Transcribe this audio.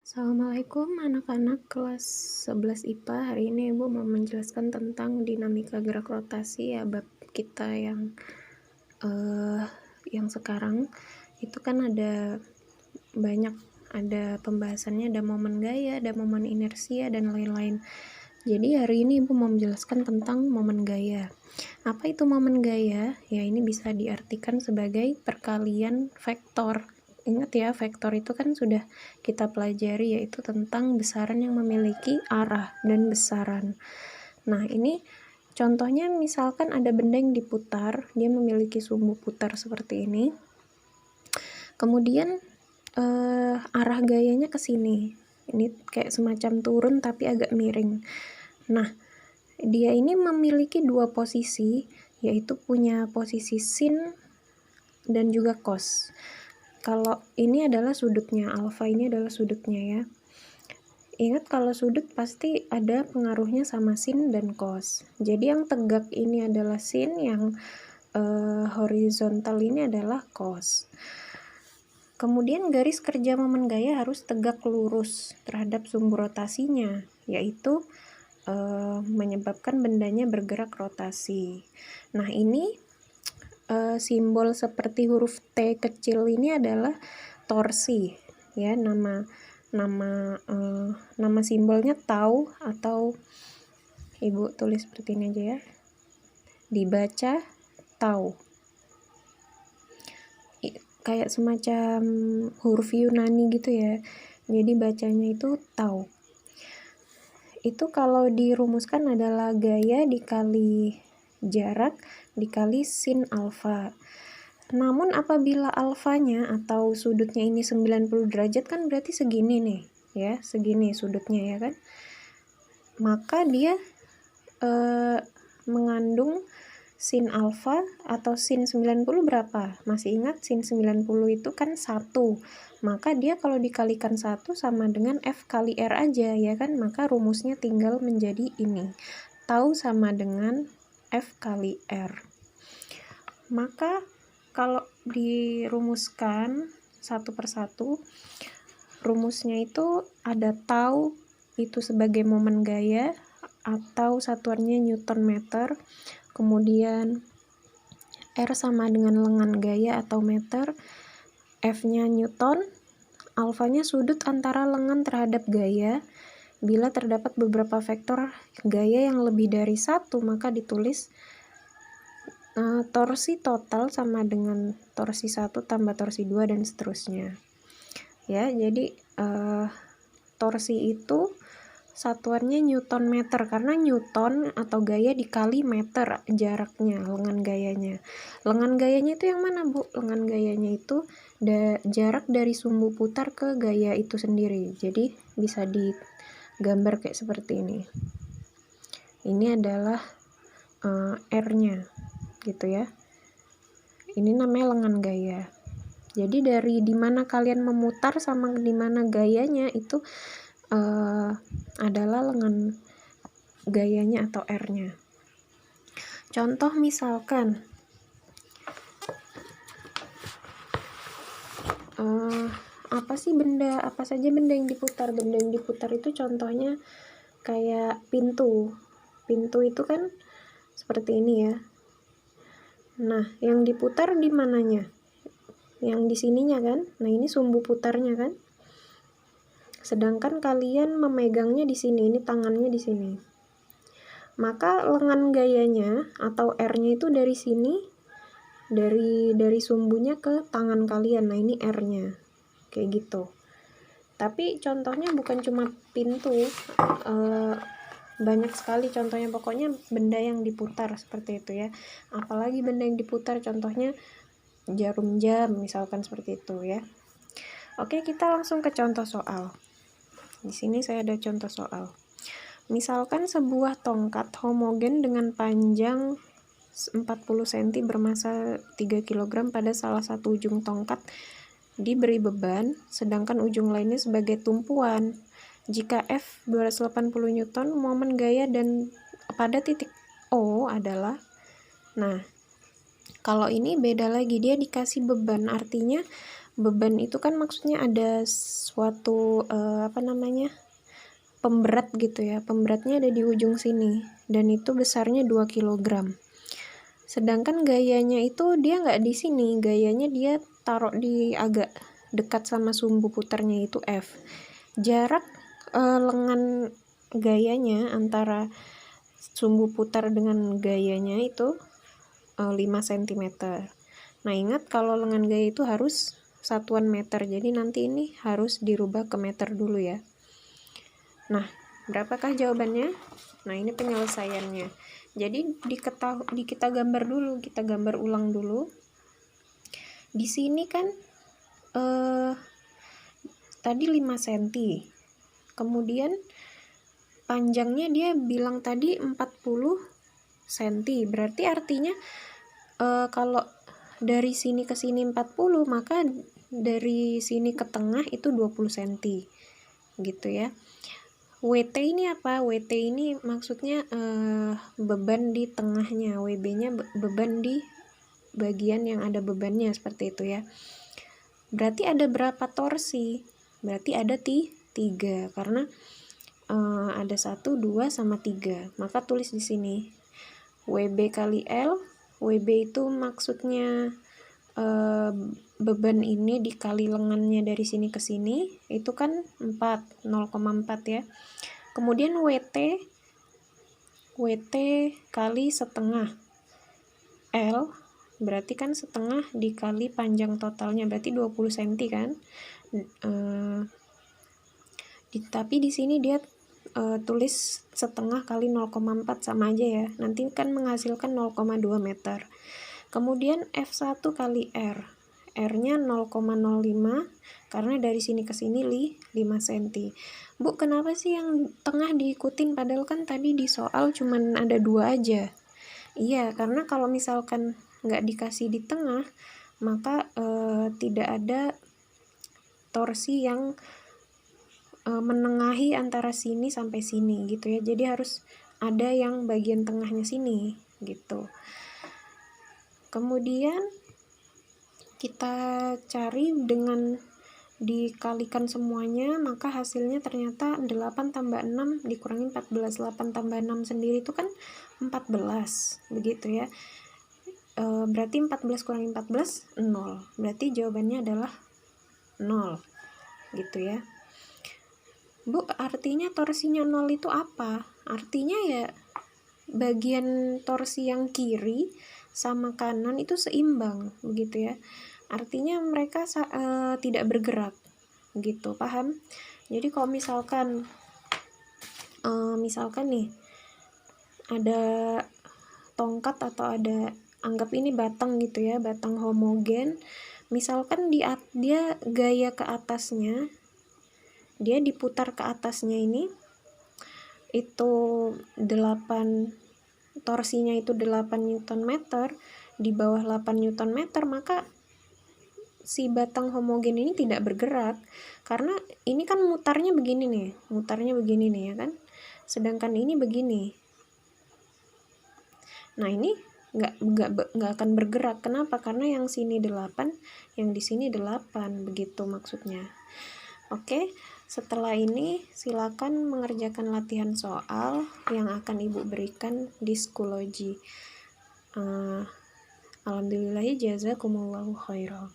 Assalamualaikum anak-anak kelas 11 IPA. Hari ini Ibu mau menjelaskan tentang dinamika gerak rotasi ya, bab kita yang sekarang itu kan ada banyak, ada pembahasannya, ada momen gaya, ada momen inersia dan lain-lain. Jadi hari ini Ibu mau menjelaskan tentang momen gaya. Apa itu momen gaya? Ya, ini bisa diartikan sebagai perkalian vektor. Ingat ya, vektor itu kan sudah kita pelajari, yaitu tentang besaran yang memiliki arah dan besaran. Nah, ini contohnya misalkan ada benda yang diputar, dia memiliki sumbu putar seperti ini. Kemudian arah gayanya ke sini. Ini kayak semacam turun tapi agak miring. Nah, dia ini memiliki dua posisi, yaitu punya posisi sin dan juga cos. Kalau ini adalah sudutnya, alfa ini adalah sudutnya ya. Ingat kalau sudut pasti ada pengaruhnya sama sin dan cos. Jadi yang tegak ini adalah sin, yang horizontal ini adalah cos. Kemudian garis kerja momen gaya harus tegak lurus terhadap sumbu rotasinya, yaitu menyebabkan bendanya bergerak rotasi. Nah, ini simbol seperti huruf T kecil ini adalah torsi ya, nama simbolnya tau, atau Ibu tulis seperti ini aja ya, dibaca tau, kayak semacam huruf Yunani gitu ya, jadi bacanya itu tau. Itu kalau dirumuskan adalah gaya dikali jarak dikali sin alfa. Namun apabila alfanya atau sudutnya ini 90 derajat kan berarti segini nih ya, segini sudutnya ya kan, maka dia mengandung sin alfa atau sin 90 berapa? Masih ingat sin 90 itu kan 1, maka dia kalau dikalikan 1 sama dengan F kali R aja ya kan, maka rumusnya tinggal menjadi ini, tau sama dengan F kali R. Maka kalau dirumuskan satu persatu, rumusnya itu ada tau itu sebagai momen gaya atau satuannya Newton meter, kemudian R sama dengan lengan gaya atau meter, F-nya Newton, alfanya sudut antara lengan terhadap gaya. Bila terdapat beberapa vektor gaya yang lebih dari 1, maka ditulis torsi total sama dengan torsi 1 tambah torsi 2 dan seterusnya ya. Jadi torsi itu satuannya Newton meter, karena Newton atau gaya dikali meter jaraknya, lengan gayanya. Lengan gayanya itu yang mana, Bu? Lengan gayanya itu jarak dari sumbu putar ke gaya itu sendiri. Jadi bisa digambar kayak seperti ini. Ini adalah R-nya gitu ya. Ini namanya lengan gaya. Jadi dari dimana kalian memutar sama dimana gayanya itu adalah lengan gayanya atau R-nya. Contoh misalkan apa saja benda yang diputar. Benda yang diputar itu contohnya kayak pintu itu kan seperti ini ya. Nah, yang diputar di mananya? Yang di sininya kan. Nah, ini sumbu putarnya kan. Sedangkan kalian memegangnya di sini, ini tangannya di sini. Maka lengan gayanya atau R-nya itu dari sini, dari sumbunya ke tangan kalian. Nah, ini R-nya. Kayak gitu. Tapi contohnya bukan cuma pintu, banyak sekali contohnya, pokoknya benda yang diputar seperti itu ya. Apalagi benda yang diputar, contohnya jarum jam misalkan seperti itu ya. Oke, kita langsung ke contoh soal. Di sini saya ada contoh soal. Misalkan sebuah tongkat homogen dengan panjang 40 cm bermassa 3 kg pada salah satu ujung tongkat diberi beban, sedangkan ujung lainnya sebagai tumpuan. Jika F 280 Newton, momen gaya dan pada titik O adalah, nah kalau ini beda lagi, dia dikasih beban, artinya Beban itu kan maksudnya ada suatu pemberat gitu ya. Pemberatnya ada di ujung sini dan itu besarnya 2 kg. Sedangkan gayanya itu dia nggak di sini, gayanya dia taruh di agak dekat sama sumbu putarnya itu F. Jarak lengan gayanya antara sumbu putar dengan gayanya itu 5 cm. Nah, ingat kalau lengan gaya itu harus satuan meter, jadi nanti ini harus dirubah ke meter dulu ya. Nah, berapakah jawabannya? Nah, ini penyelesaiannya. Jadi kita gambar dulu, kita gambar ulang dulu. Di sini kan tadi 5 cm. Kemudian panjangnya dia bilang tadi 40 cm. Berarti artinya kalau dari sini ke sini 40, maka dari sini ke tengah itu 20 cm. Gitu ya. WT ini apa? WT ini maksudnya beban di tengahnya, WB-nya beban di bagian yang ada bebannya, seperti itu ya. Berarti ada berapa torsi? Berarti ada 3 karena ada 1, 2 sama 3. Maka tulis di sini WB kali L. WB itu maksudnya beban ini dikali lengannya dari sini ke sini, itu kan 4, 0,4 ya. Kemudian WT kali setengah L, berarti kan setengah dikali panjang totalnya, berarti 20 cm kan. Tapi di sini dia tulis setengah kali 0,4 sama aja ya, nanti kan menghasilkan 0,2 meter. Kemudian F1 kali R, R-nya 0,05 karena dari sini ke sini 5 cm. Bu, kenapa sih yang tengah diikutin padahal kan tadi di soal cuman ada 2 aja? Iya, karena kalau misalkan nggak dikasih di tengah, maka tidak ada torsi yang menengahi antara sini sampai sini gitu ya. Jadi harus ada yang bagian tengahnya sini gitu. Kemudian kita cari dengan dikalikan semuanya, maka hasilnya ternyata 8 tambah 6 dikurangi 14. 8 tambah 6 sendiri itu kan 14, begitu ya. Berarti 14 kurangi 14, 0. Berarti jawabannya adalah 0, gitu ya. Bu, artinya torsinya 0 itu apa? Artinya ya bagian torsi yang kiri sama kanan itu seimbang, begitu ya. Artinya mereka tidak bergerak, gitu, paham? Jadi kalau misalkan nih ada tongkat atau ada, anggap ini batang gitu ya, batang homogen. Misalkan dia gaya ke atasnya, dia diputar ke atasnya ini, itu 8, torsinya itu 8 Nm, di bawah 8 Nm, maka si batang homogen ini tidak bergerak karena ini kan mutarnya begini nih ya kan, sedangkan ini begini. Nah, ini nggak akan bergerak. Kenapa? Karena yang sini 8, yang di sini 8, begitu maksudnya. Oke, setelah ini silakan mengerjakan latihan soal yang akan Ibu berikan di Schoology. Alhamdulillah, jazakumullahu khairan.